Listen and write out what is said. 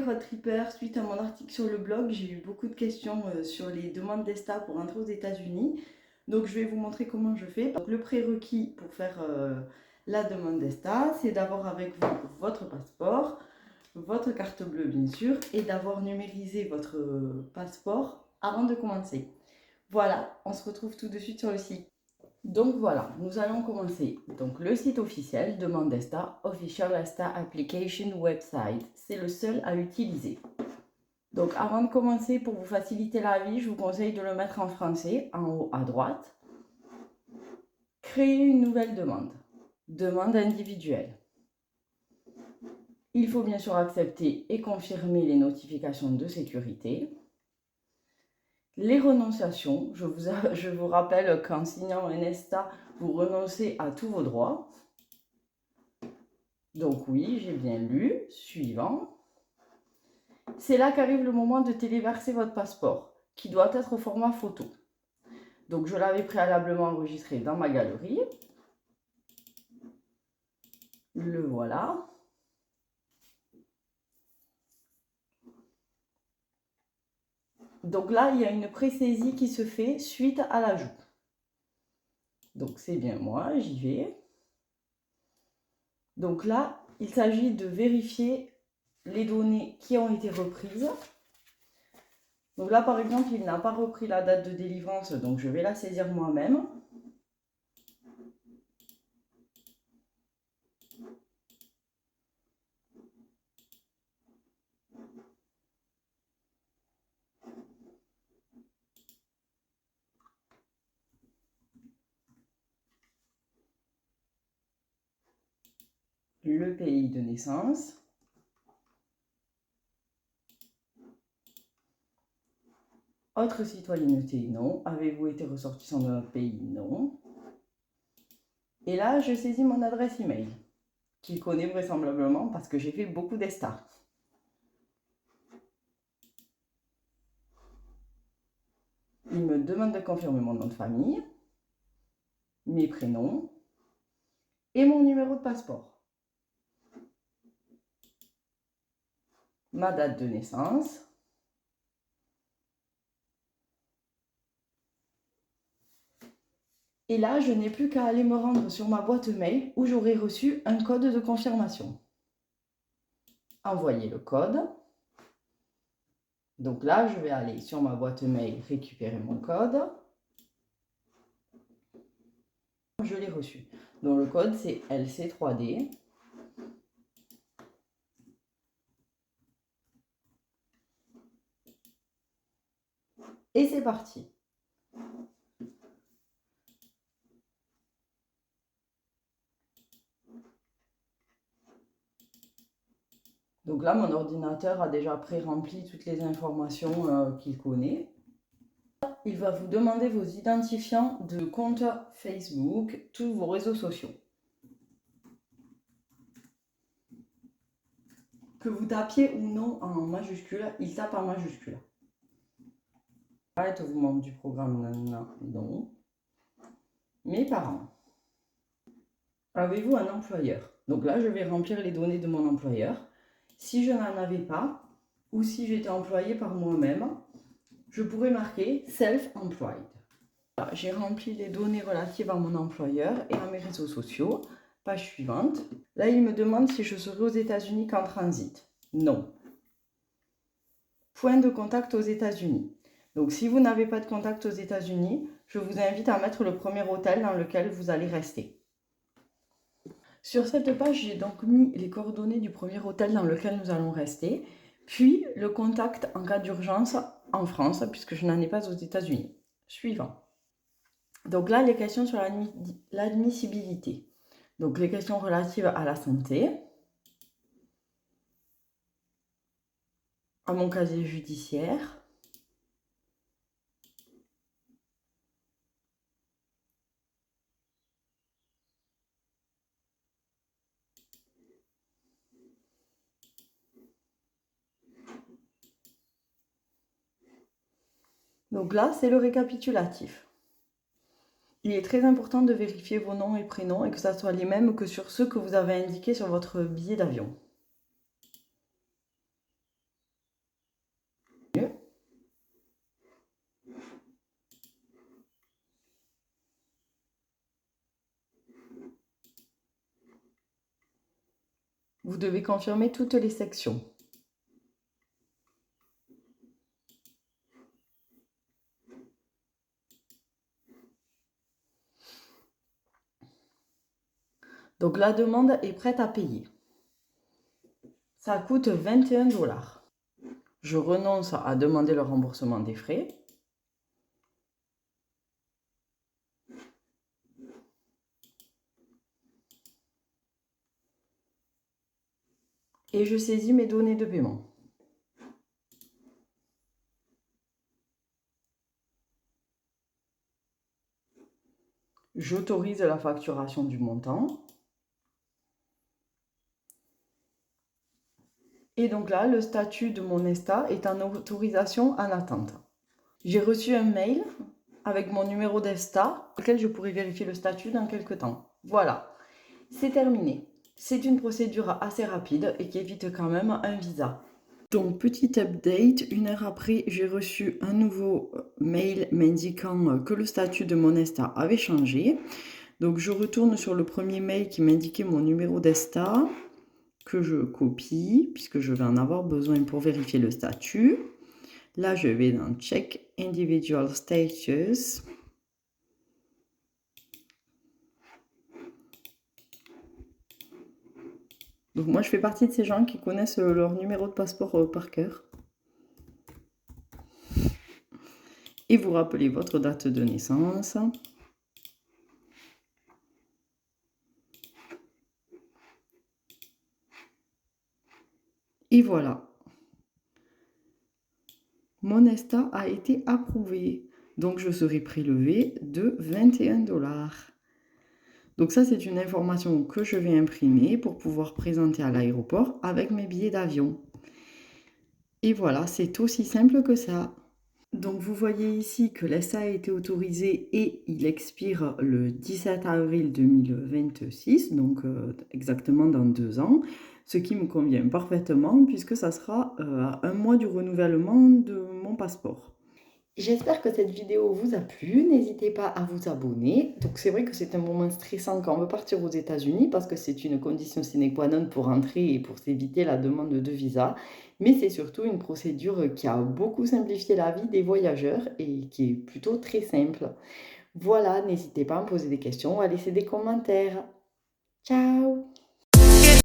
road trippers, suite à mon article sur le blog, j'ai eu beaucoup de questions sur les demandes d'ESTA pour entrer aux États-Unis. Donc je vais vous montrer comment je fais. Donc, le prérequis pour faire la demande d'ESTA, c'est d'avoir avec vous votre passeport, votre carte bleue bien sûr, et d'avoir numérisé votre passeport avant de commencer. Voilà, on se retrouve tout de suite sur le site. Donc voilà, nous allons commencer. Donc le site officiel, demande d'ESTA, Official ESTA Application Website. C'est le seul à utiliser. Donc avant de commencer, pour vous faciliter la vie, je vous conseille de le mettre en français, en haut à droite. Créer une nouvelle demande. Demande individuelle. Il faut bien sûr accepter et confirmer les notifications de sécurité. Les renonciations, je vous rappelle qu'en signant un ESTA, vous renoncez à tous vos droits. Donc oui, j'ai bien lu. Suivant. C'est là qu'arrive le moment de téléverser votre passeport, qui doit être au format photo. Donc je l'avais préalablement enregistré dans ma galerie. Le voilà. Donc là, il y a une pré-saisie qui se fait suite à l'ajout. Donc c'est bien moi, j'y vais. Donc là, il s'agit de vérifier les données qui ont été reprises. Donc là, par exemple, il n'a pas repris la date de délivrance, donc je vais la saisir moi-même. Le pays de naissance. Autre citoyenneté, non. Avez-vous été ressortissant de notre pays? Non. Et là, je saisis mon adresse email, qu'il connaît vraisemblablement parce que j'ai fait beaucoup d'ESTA. Il me demande de confirmer mon nom de famille, mes prénoms et mon numéro de passeport. Ma date de naissance. Et là, je n'ai plus qu'à aller me rendre sur ma boîte mail où j'aurai reçu un code de confirmation. Envoyer le code. Donc là, je vais aller sur ma boîte mail récupérer mon code. Je l'ai reçu. Donc le code, c'est LC3D. Et c'est parti. Donc là, mon ordinateur a déjà pré-rempli toutes les informations qu'il connaît. Il va vous demander vos identifiants de compte Facebook, tous vos réseaux sociaux. Que vous tapiez ou non en majuscule, il tape en majuscule. Êtes-vous membre du programme? Non. Mes parents. Avez-vous un employeur? Donc là, je vais remplir les données de mon employeur. Si je n'en avais pas, ou si j'étais employée par moi-même, je pourrais marquer Self-Employed. J'ai rempli les données relatives à mon employeur et à mes réseaux sociaux. Page suivante. Là, il me demande si je serai aux États-Unis qu'en transit. Non. Point de contact aux États-Unis. Donc, si vous n'avez pas de contact aux États-Unis, je vous invite à mettre le premier hôtel dans lequel vous allez rester. Sur cette page, j'ai donc mis les coordonnées du premier hôtel dans lequel nous allons rester, puis le contact en cas d'urgence en France, puisque je n'en ai pas aux États-Unis. Suivant. Donc là, les questions sur l'admissibilité. Donc les questions relatives à la santé, à mon casier judiciaire, donc là, c'est le récapitulatif. Il est très important de vérifier vos noms et prénoms et que ça soit les mêmes que sur ceux que vous avez indiqués sur votre billet d'avion. Vous devez confirmer toutes les sections. Donc la demande est prête à payer. Ça coûte 21 $. Je renonce à demander le remboursement des frais. Et je saisis mes données de paiement. J'autorise la facturation du montant. Et donc là, le statut de mon ESTA est en autorisation en attente. J'ai reçu un mail avec mon numéro d'ESTA, auquel je pourrai vérifier le statut dans quelques temps. Voilà, c'est terminé. C'est une procédure assez rapide et qui évite quand même un visa. Donc, petit update, 1 heure après, j'ai reçu un nouveau mail m'indiquant que le statut de mon ESTA avait changé. Donc, je retourne sur le premier mail qui m'indiquait mon numéro d'ESTA, que je copie, puisque je vais en avoir besoin pour vérifier le statut. Là, je vais dans Check Individual Status. Donc moi, je fais partie de ces gens qui connaissent leur numéro de passeport par cœur. Et vous rappelez votre date de naissance. Et voilà. Mon ESTA a été approuvé. Donc je serai prélevé de 21 $. Donc ça, c'est une information que je vais imprimer pour pouvoir présenter à l'aéroport avec mes billets d'avion. Et voilà, c'est aussi simple que ça. Donc vous voyez ici que l'ESTA a été autorisé et il expire le 17 avril 2026, donc exactement dans 2 ans, ce qui me convient parfaitement puisque ça sera à 1 mois du renouvellement de mon passeport. J'espère que cette vidéo vous a plu, n'hésitez pas à vous abonner. Donc c'est vrai que c'est un moment stressant quand on veut partir aux États-Unis parce que c'est une condition sine qua non pour entrer et pour s'éviter la demande de visa. Mais c'est surtout une procédure qui a beaucoup simplifié la vie des voyageurs et qui est plutôt très simple. Voilà, n'hésitez pas à me poser des questions ou à laisser des commentaires. Ciao!